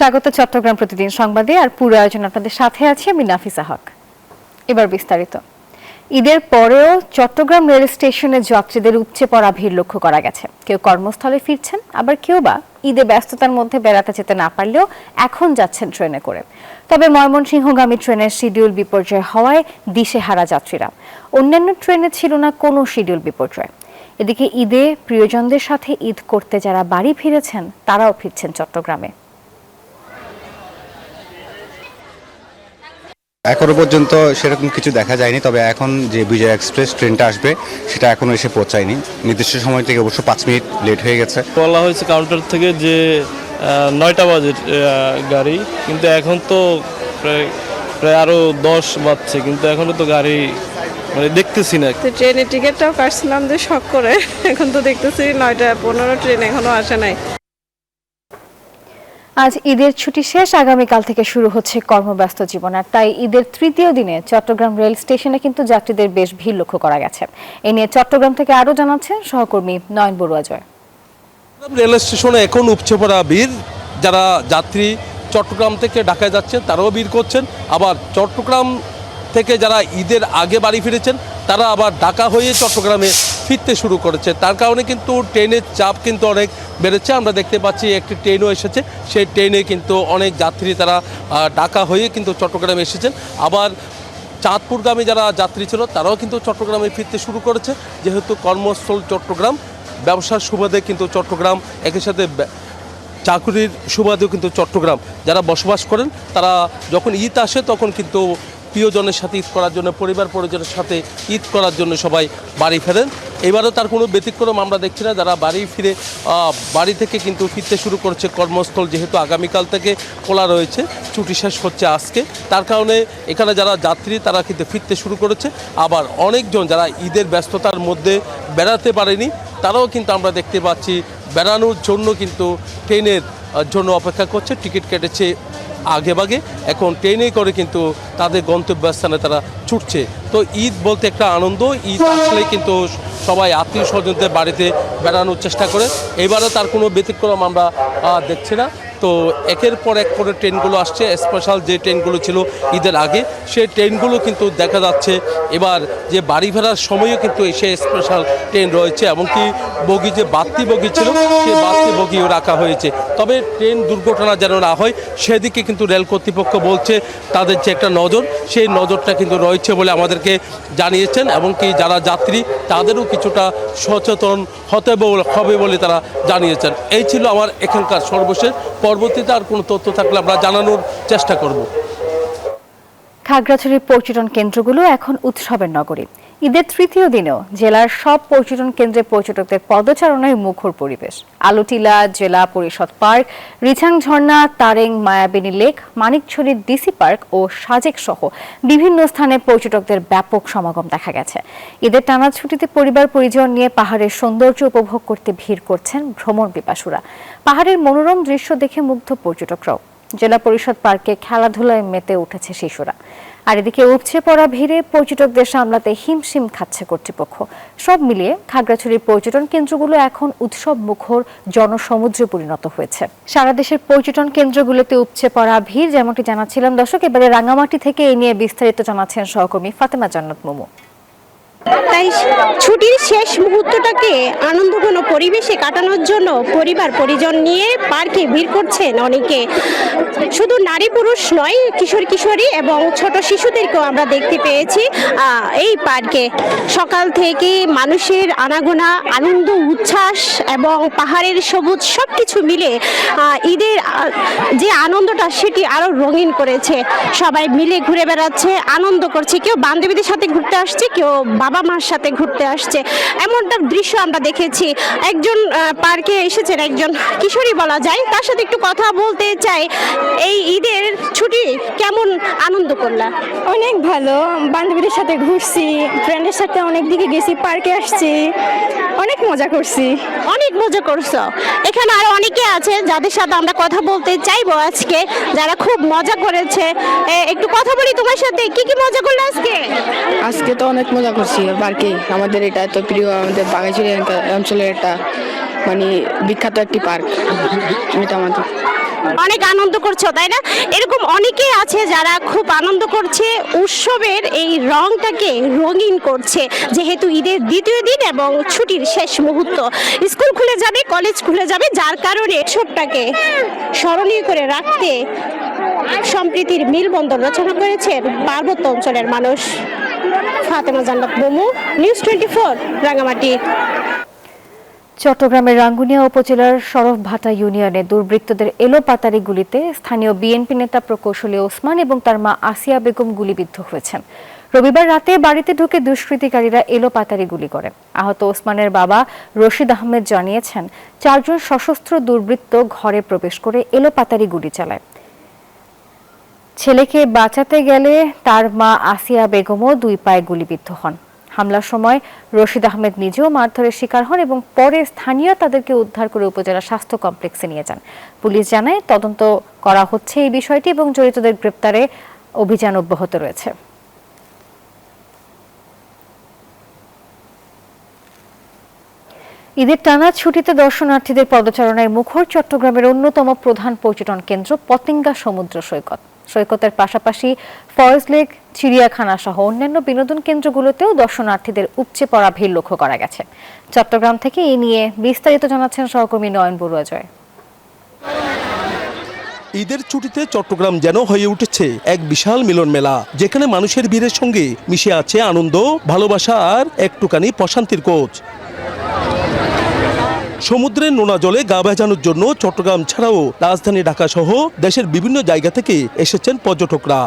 স্বাগত চট্টগ্রাম প্রতিদিন সংবাদে। আর পুরো আয়োজন আপনাদের সাথে আছি আমি নাফিসা হক। এবার বিস্তারিত। ঈদের পরেও চট্টগ্রাম রেল স্টেশনে যাত্রীদের উপচে পড়া ভিড় লক্ষ্য করা গেছে। কেউ কর্মস্থলে ফিরছেন, আবার কেউ বা ঈদে ব্যস্ততার মধ্যে বেড়াতে যেতে না পারলেও এখন যাচ্ছেন ট্রেনে করে। তবে ময়মনসিংহগামী ট্রেনের শিডিউল বিপর্যয় হওয়ায় দিশেহারা যাত্রীরা। অন্যান্য ট্রেনে ছিল না কোনো শিডিউল বিপর্যয়। এদিকে ঈদে প্রিয়জনদের সাথে ঈদ করতে যারা বাড়ি ফিরেছেন তারাও ফিরছেন চট্টগ্রামে। এখনো পর্যন্ত সেরকম কিছু দেখা যায়নি, তবে এখন যে বিজয় এক্সপ্রেস ট্রেনটা আসবে সেটা এখনো এসে পৌঁছায়নি। নির্দিষ্ট সময় থেকে অবশ্য 5 মিনিট লেট হয়ে গেছে। বলা হয়েছে কাউন্টার থেকে যে 9টা বাজে গাড়ি, কিন্তু এখন তো প্রায় আরো 10 বাজছে, কিন্তু এখনো তো গাড়ি দেখতেছি না। ট্রেনের টিকিটটাও কাটছিলাম যে শখ করে, এখন তো দেখতেছি 9টা 15 ট্রেন এখনো আসে নাই। আজ ঈদের ছুটি শেষ, আগামীকাল থেকে শুরু হচ্ছে কর্মব্যস্ত জীবন। আর তাই ঈদের তৃতীয় দিনে চট্টগ্রাম রেল স্টেশনে কিন্তু যাত্রীদের বেশ ভিড় লক্ষ্য করা গেছে। এ নিয়ে চট্টগ্রাম থেকে আরো জানাচ্ছেন সহকর্মী নয়ন বড়ুয়া জয়। রেল স্টেশনে এখন উপচে পড়া ভিড়। যারা যাত্রী চট্টগ্রাম থেকে ঢাকায় যাচ্ছেন তারাও ভিড় করছেন, আবার চট্টগ্রাম থেকে যারা ঈদের আগে বাড়ি ফিরেছেন তারা আবার ঢাকা হয়ে চট্টগ্রামে ফিরতে শুরু করেছে। তার কারণে কিন্তু ট্রেনের চাপ কিন্তু অনেক বেড়েছে। আমরা দেখতে পাচ্ছি একটি ট্রেনও এসেছে, সেই ট্রেনে কিন্তু অনেক যাত্রী তারা ঢাকা হয়ে কিন্তু চট্টগ্রামে এসেছেন। আবার চাঁদপুরগামী যারা যাত্রী ছিল তারাও কিন্তু চট্টগ্রামে ফিরতে শুরু করেছে, যেহেতু কর্মস্থল চট্টগ্রাম, ব্যবসার সুবাদে কিন্তু চট্টগ্রাম, একই সাথে চাকুরির সুবাদেও কিন্তু চট্টগ্রাম যারা বসবাস করেন তারা যখন ঈদ আসে তখন কিন্তু প্রিয়জনের সাথে ঈদ করার জন্য, পরিবার পরিজনের সাথে ঈদ করার জন্য সবাই বাড়ি ফেরেন। এবারও তার কোনো ব্যতিক্রম আমরা দেখছি না। যারা বাড়ি ফিরে বাড়ি থেকে কিন্তু ফিরতে শুরু করছে কর্মস্থল, যেহেতু আগামীকাল থেকে খোলা রয়েছে, ছুটি শেষ হচ্ছে আজকে, তার কারণে এখানে যারা যাত্রী তারা কিন্তু ফিরতে শুরু করেছে। আবার অনেকজন যারা ঈদের ব্যস্ততার মধ্যে বেড়াতে পারেনি তারাও কিন্তু আমরা দেখতে পাচ্ছি বেড়ানোর জন্য কিন্তু ট্রেনের জন্য অপেক্ষা করছে, টিকিট কেটেছে আগেভাগে, এখন ট্রেনে করে কিন্তু তাদের গন্তব্যস্থানে তারা ছুটছে। তো ঈদ বলতে একটা আনন্দ, ঈদ আসলে কিন্তু সবাই আত্মীয় স্বজনদের বাড়িতে বেড়ানোর চেষ্টা করে। এবারও তার কোনো ব্যতিক্রম আমরা দেখছি না। তো একের পর এক করে ট্রেনগুলো আসছে, স্পেশাল যে ট্রেনগুলো ছিল ঈদের আগে সেই ট্রেনগুলো কিন্তু দেখা যাচ্ছে এবার যে বাড়ি ফেরার সময়ও কিন্তু এসে স্পেশাল ট্রেন রয়েছে, এমনকি বগি যে বাড়তি বগি ছিল সেই বাড়তি বগিও রাখা হয়েছে। তবে ট্রেন দুর্ঘটনা যেন না হয় সেদিকে কিন্তু রেল কর্তৃপক্ষ বলছে তাদের যে একটা নজর, সেই নজরটা কিন্তু রয়েছে বলে আমাদেরকে জানিয়েছেন, এমনকি যারা যাত্রী তাদেরও কিছুটা সচেতন হবে বলে তারা জানিয়েছেন। এই ছিল আমার এখানকার সর্বশেষ। পরবর্তীতে আর কোনো তথ্য থাকলে আমরা জানানোর চেষ্টা করব। খাগড়াছড়ির পর্যটন কেন্দ্রগুলো এখন উৎসবের নগরী। ঈদের তৃতীয় দিনেও জেলার সব পর্যটন কেন্দ্রে পর্যটকদের পদচারণায় মুখর পরিবেশ। আলুটিলা জেলা পরিষদ পার্ক, রিছাং ঝর্ণা, তারেং মায়াবিনী লেক, মানিকছড়ির ডিসি পার্ক ও সাজেক সহ বিভিন্ন স্থানে পর্যটকদের ব্যাপক সমাগম দেখা গেছে। ঈদের টানা ছুটিতে পরিবার পরিজন নিয়ে পাহাড়ের সৌন্দর্য উপভোগ করতে ভিড় করছেন ভ্রমণ পিপাসুরা। পাহাড়ের মনোরম দৃশ্য দেখে মুগ্ধ পর্যটকরাও। জেলা পরিষদ পার্কে খেলাধুলায় মেতে উঠেছে শিশুরা। আর এদিকে উপচে পড়া ভিড়ে পর্যটকদের সামলাতে হিমশিম খাচ্ছে কর্তৃপক্ষ। সব মিলিয়ে খাগড়াছড়ির পর্যটন কেন্দ্রগুলো এখন উৎসব মুখর জনসমুদ্রে পরিণত হয়েছে। সারা দেশের পর্যটন কেন্দ্রগুলোতে উপচে পড়া ভিড়, যেমনটি জানাচ্ছিলাম দর্শক। এবারে রাঙামাটি থেকে এই নিয়ে বিস্তারিত জানাচ্ছেন সহকর্মী ফাতেমা জান্নাত মুমু। তাই ছুটির শেষ মুহূর্তটাকে আনন্দঘন পরিবেশে কাটানোর জন্য পরিবার পরিজন নিয়ে পার্কে ভিড় করছেন অনেকে। শুধু নারী পুরুষ নয়, কিশোর কিশোরী এবং ছোট শিশুদেরকেও আমরা দেখতে পেয়েছি এই পার্কে। সকাল থেকে মানুষের আনাগোনা, আনন্দ উচ্ছ্বাস এবং পাহাড়ের সবুজ সবকিছু মিলে ঈদের যে আনন্দটা সেটি আরো রঙিন করেছে। সবাই মিলে ঘুরে বেড়াচ্ছে, আনন্দ করছে, কেউ বান্ধবীদের সাথে ঘুরতে আসছে, কেউ বাবা মার সাথে ঘুরতে আসছে। এমনটা দৃশ্য আমরা দেখেছি। একজন পার্কে এসেছেন, একজন কিশোরী বলা যায়, তার সাথে একটু কথা বলতে চাই। এই ঈদের ছুটি কেমন আনন্দ করলা? অনেক ভালো, বান্ধবীদের সাথে ঘুরছি, ফ্রেন্ডের সাথে অনেক দিকে গেছি, পার্কে আসছি, অনেক মজা করছি। অনেক মজা করছো। এখানে আরো অনেকে আছে যাদের সাথে আমরা কথা বলতে চাইবো আজকে, যারা খুব মজা করেছে। একটু কথা বলি তোমার সাথে, কি কি মজা করলে আজকে? আজকে তো অনেক মজা করছি পার্কে। আমাদের এটা এত প্রিয়, আমাদের বাঘাইছড়ি অঞ্চলের একটা বিখ্যাত একটি পার্ক, এটা আমাদের। অনেক আনন্দ করছো তাই না? এরকম অনেকেই আছে যারা খুব আনন্দ করছে, উৎসবের এই রংটাকে রঙিন করছে, যেহেতু ঈদের দ্বিতীয় দিন এবং ছুটির শেষ মুহূর্ত, স্কুল খুলে যাবে, কলেজ খুলে যাবে, যার কারণে উৎসবটাকে স্মরণীয় করে রাখতে সম্প্রীতির মেলবন্ধন রচনা করেছেন পার্বত্য অঞ্চলের মানুষ। ফাতেমা জান্নাত মমু, নিউজ 24, রাঙামাটি। চট্টগ্রামের রাঙ্গুনিয়া উপজেলার শরফভাটা ইউনিয়নে দুর্বৃত্তদের এলোপাতাড়ি গুলিতে স্থানীয় বিএনপি নেতা প্রকৌশলী ওসমান এবং তার মা আসিয়া বেগম গুলিবিদ্ধ হয়েছেন। রবিবার রাতে বাড়িতে ঢুকে দুষ্কৃতিকারীরা এলোপাতাড়ি গুলি করে। আহত ওসমানের বাবা রশিদ আহমেদ জানিয়েছেন, 4 জন সশস্ত্র দুর্বৃত্ত ঘরে প্রবেশ করে এলোপাতাড়ি গুলি চালায়। ছেলেকে বাঁচাতে গেলে তার মা আসিয়া বেগমও 2 পায়ে গুলিবিদ্ধ হন। হামলার সময় রশিদ আহমেদ নিজেও মারধরের শিকার হন এবং পরে স্থানীয় তাদেরকে উদ্ধার করে উপজেলা স্বাস্থ্য কমপ্লেক্সে নিয়ে যান। পুলিশ জানায়, তদন্ত করা হচ্ছে এই বিষয়টি এবং জড়িতদের গ্রেপ্তারে অভিযান অব্যাহত রয়েছে। ঈদের টানা ছুটিতে দর্শনার্থীদের পদচারণায় মুখর চট্টগ্রামের অন্যতম প্রধান পর্যটন কেন্দ্র পতেঙ্গা সমুদ্র সৈকত। সৈকতের পাশাপাশি ফরেস্ট লেক, চিড়িয়াখানা সহ অন্যান্য বিনোদন কেন্দ্রগুলোতেও দর্শনার্থীদের উপচে পড়া ভিড় লক্ষ্য করা গেছে। চট্টগ্রাম থেকে এই নিয়ে বিস্তারিত জানাচ্ছেন সহকর্মী নয়ন বড়ুয়া জয়। ঈদের ছুটিতে চট্টগ্রাম যেন হয়ে উঠেছে এক বিশাল মিলন মেলা, যেখানে মানুষের ভিড়ের সঙ্গে মিশে আছে আনন্দ, ভালোবাসা আর একটুখানি প্রশান্তির কোচ। সমুদ্রের নোনা জলে গা ভেজানোর জন্য চট্টগ্রাম ছাড়াও রাজধানী ঢাকা সহ দেশের বিভিন্ন জায়গা থেকে এসেছেন পর্যটকরা।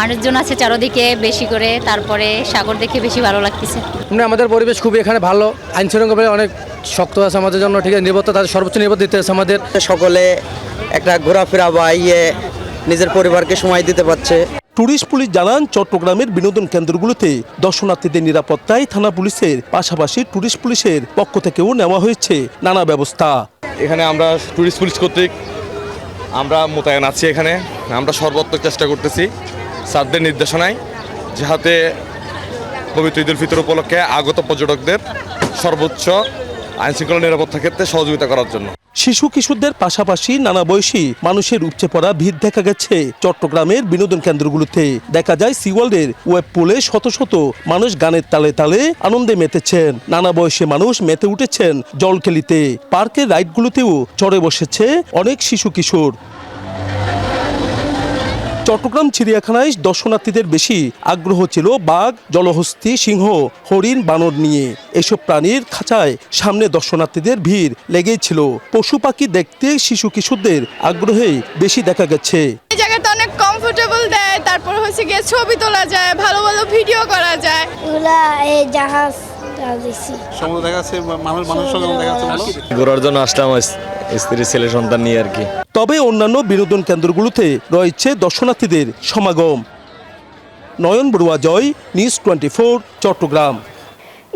মানুষজন আছে চারদিকে বেশি করে, তারপরে সাগর দেখে বেশি ভালো লাগতেছে। আমাদের পরিবেশ খুবই এখানে ভালো, আইন শৃঙ্খলা অনেক শক্ত আছে আমাদের জন্য, ঠিক আছে, নিরাপত্তা তাদের সর্বোচ্চ নিরাপত্তা দিতে আছে আমাদের। সকলে একটা ঘোরাফেরা বা নিজের পরিবারকে সময় দিতে পারছে। টুরিস্ট পুলিশ জানান, চট্টগ্রামের বিনোদন কেন্দ্রগুলোতে দর্শনার্থীদের নিরাপত্তায় থানা পুলিশের পাশাপাশি টুরিস্ট পুলিশের পক্ষ থেকেও নেওয়া হয়েছে নানা ব্যবস্থা। এখানে আমরা টুরিস্ট পুলিশ কর্তৃক আমরা মোতায়েন আছি। এখানে আমরা সর্বোত্তম চেষ্টা করতেছি স্যারদের নির্দেশনায়, যাতে পবিত্র ঈদুল ফিতর উপলক্ষে আগত পর্যটকদের সর্বোচ্চ আইনশৃঙ্খলা নিরাপত্তার ক্ষেত্রে সহযোগিতা করার জন্য। শিশু কিশোরদের পাশাপাশি নানা বয়সী মানুষের উপচে পড়া ভিড় দেখা গেছে চট্টগ্রামের বিনোদন কেন্দ্রগুলোতে। দেখা যায় সিওয়ার্ল্ডের ওয়েব পুলে শত শত মানুষ গানের তালে তালে আনন্দে মেতেছেন। নানা বয়সী মানুষ মেতে উঠেছেন জলকেলিতে। পার্কের রাইডগুলোতেও চড়ে বসেছে অনেক শিশু কিশোর। চট্টগ্রাম চিড়িয়াখানায় দর্শনার্থীদের বেশি আগ্রহ ছিল বাঘ, জলহস্তী, সিংহ, হরিণ, বানর নিয়ে। এসব প্রাণীর খাঁচায় সামনে দর্শনার্থীদের ভিড় লেগেই ছিল। পশু পাখি দেখতে শিশু কিশোরদের আগ্রহে বেশি দেখা গেছে। এই জায়গাটা অনেক কমফোর্টেবল দেয়, তারপর হচ্ছে গিয়ে ছবি তোলা যায়, ভালো ভালো ভিডিও করা যায়। এগুলা এই জাহাজ সমুদ্র দেখা যাচ্ছে, মানুষের সঙ্গে দেখা যাচ্ছে। ঘোরার জন্য আসলাম স্ত্রী ছেলে সন্তান নিয়ে আর কি। তবে অন্যান্য বিনোদন কেন্দ্রগুলোতে রয়েছে দর্শনার্থীদের সমাগম। নয়ন বড়ুয়া জয়, নিউজ 24, চট্টগ্রাম।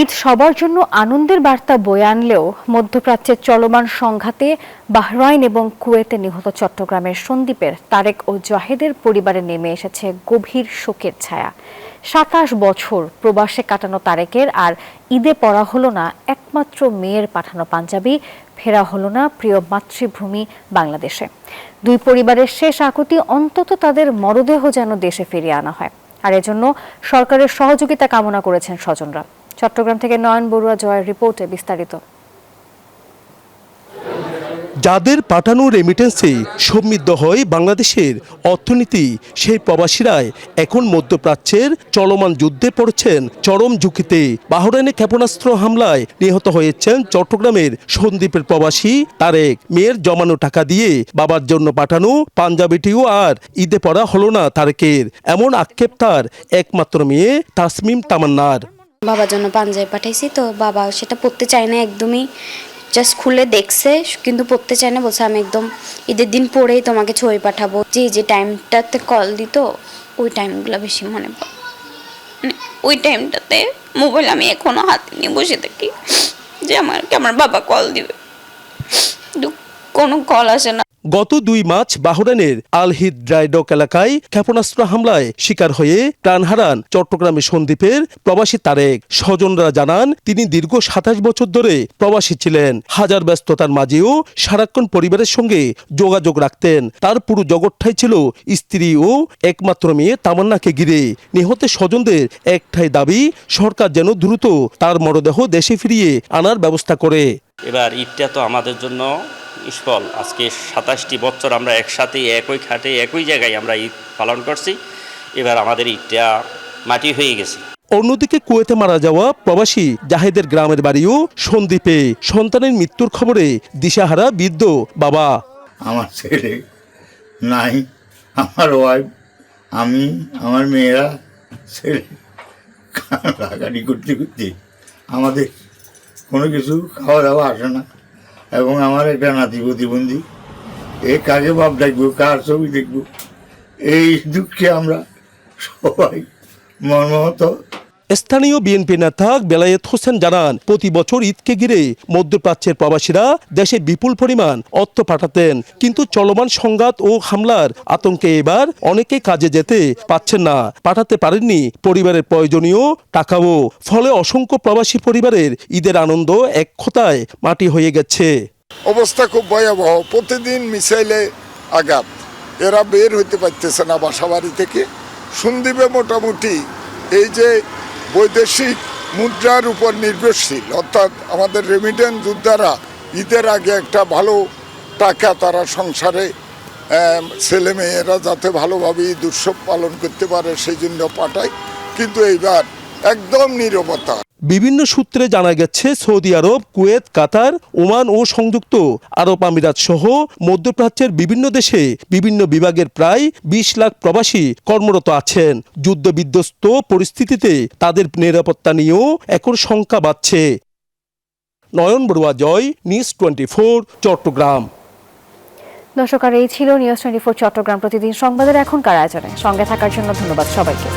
ঈদ সবার জন্য আনন্দের বার্তা বয়ে আনলেও মধ্যপ্রাচ্যের চলমান সংঘাতে বাহরাইন এবং কুয়েতে নিহত চট্টগ্রামের সন্দ্বীপের তারেক ও জাহেদের পরিবারে নেমে এসেছে গভীর শোকের ছায়া। 27 বছর প্রবাসে কাটানো তারেকের আর ঈদে পরা হলো না একমাত্র মেয়ের পাঠানো পাঞ্জাবি, ফেরা হলো না প্রিয় মাতৃভূমি বাংলাদেশে। 2 পরিবারের শেষ আকুতি অন্তত তাদের মরদেহ যেন দেশে ফিরিয়ে আনা হয়, আর এজন্য সরকারের সহযোগিতা কামনা করেছেন স্বজনরা। চট্টগ্রাম থেকে নয়ন বড়ুয়া জয়ের রিপোর্টে বিস্তারিত। যাদের পাঠানো রেমিটেন্সে সমৃদ্ধ হয় বাংলাদেশের অর্থনীতি, সেই প্রবাসীরাই এখন মধ্যপ্রাচ্যের চলমান যুদ্ধে পড়েছেন চরম ঝুঁকিতে। বাহরাইনে ক্ষেপণাস্ত্র হামলায় নিহত হয়েছেন চট্টগ্রামের সন্দ্বীপের প্রবাসী তারেক। মেয়ের জমানো টাকা দিয়ে বাবার জন্য পাঠানো পাঞ্জাবিটিও আর ঈদে পরা হলো না তারেকের, এমন আক্ষেপ তার একমাত্র মেয়ে তাসমিম তামান্নার। বাবার জন্য পাঞ্জাবি পাঠাইছি, তো বাবা সেটা পরতে চায় না একদমই, জাস্ট খুলে দেখছে কিন্তু পড়তে চায় না, বলছে আমি একদম ঈদের দিন পরেই তোমাকে ছবি পাঠাবো। যে টাইমটাতে কল দিত ওই টাইমগুলো বেশি মনে পড়ে, ওই টাইমটাতে মোবাইল আমি এখনো হাতে নিয়ে বসে থাকি যে আমার বাবা কল দিবে, কোনো কল আসে না। গত 2 মার্চ বাহরাইনের আলহিদ ড্রাইডক এলাকায় ক্ষেপণাস্ত্র হামলায় শিকার হয়ে প্রাণ হারান চট্টগ্রামের সন্দ্বীপের প্রবাসী তারেক। স্বজনরা জানান তিনি দীর্ঘ 27 বছর ধরে প্রবাসী ছিলেন। হাজার ব্যস্ততার মাঝেও সারাক্ষণ পরিবারের সঙ্গে যোগাযোগ রাখতেন। তার পুরো জগৎটাই ছিল স্ত্রী ও একমাত্র মেয়ে তামান্নাকে ঘিরে। নিহতের স্বজনদের একটাই দাবি, সরকার যেন দ্রুত তার মরদেহ দেশে ফিরিয়ে আনার ব্যবস্থা করে। এবার ঈদটা তো আমাদের জন্য নিষ্ফল। আজকে 27টি বছর আমরা একসাথে একই খাটে একই জায়গায় আমরা ঈদ পালন করছি। এবার আমাদের ঈদটা মাটি হয়ে গেছে। অন্যদিকে কুয়েতে মারা যাওয়া প্রবাসী জাহেদের গ্রামের বাড়িও সন্দ্বীপে। সন্তানের মৃত্যুর খবরে দিশাহারা বৃদ্ধ বাবা। আমার ছেলে নাই, আমার ওয়াইফ, আমি, আমার মেয়েরা ছেলে কাটাকাটি করতে করতে আমাদের কোনো কিছু খাওয়া দাওয়া আসে না। এবং আমার একটা নাতি প্রতিবন্ধী, এ কাকে বাপ দেখবো, কার ছবি দেখবো, এই দুঃখে আমরা সবাই মর্মাহত। স্থানীয় বিএনপি নেতা বেলায়েত হোসেন জানান, প্রতি বছর ঈদকে ঘিরে মধ্যপ্রাচ্যের প্রবাসীরা দেশে বিপুল পরিমাণ অর্থ পাঠাতেন, কিন্তু চলমান সংঘাত ও হামলার আতঙ্কে এবার অনেকে কাজে যেতে পারছেন না, পাঠাতে পারেননি পরিবারের প্রয়োজনীয় টাকাও। ফলে অসংখ্য প্রবাসী পরিবারের ঈদের আনন্দ এক কথায় মাটি হয়ে গেছে। অবস্থা খুব ভয়াবহ, প্রতিদিন মিসাইলে আঘাত, এরা বের হইতে পারতেছে না বাসা বাড়ি থেকে। সন্দ্বীপে মোটামুটি এই যে বৈদেশিক মুদ্রার উপর নির্ভরশীল, অর্থাৎ আমাদের রেমিটেন্স যোদ্ধারা ঈদের আগে একটা ভালো টাকা তারা সংসারে ছেলেমেয়েরা যাতে ভালোভাবে ঈদ উৎসব পালন করতে পারে সেই জন্য পাঠায়, কিন্তু এইবার একদম নীরবতা। বিভিন্ন সূত্রে জানা গেছে সৌদি আরব, কুয়েত, কাতার, ওমান ও সংযুক্ত আরব আমিরাত সহ মধ্যপ্রাচ্যের বিভিন্ন দেশে বিভিন্ন বিভাগের প্রায় 20 লাখ প্রবাসী কর্মরত আছেন। যুদ্ধ বিধ্বস্ত পরিস্থিতিতে তাদের নিরাপত্তা নিয়েও এখন শঙ্কা বাড়ছে। নয়ন বড়ুয়া জয়, নিউজ 24 চট্টগ্রাম। দর্শক, আর এই ছিল নিউজ 24 চট্টগ্রাম প্রতিদিন সংবাদের এখনকার আয়োজনে। সঙ্গে থাকার জন্য ধন্যবাদ সবাইকে।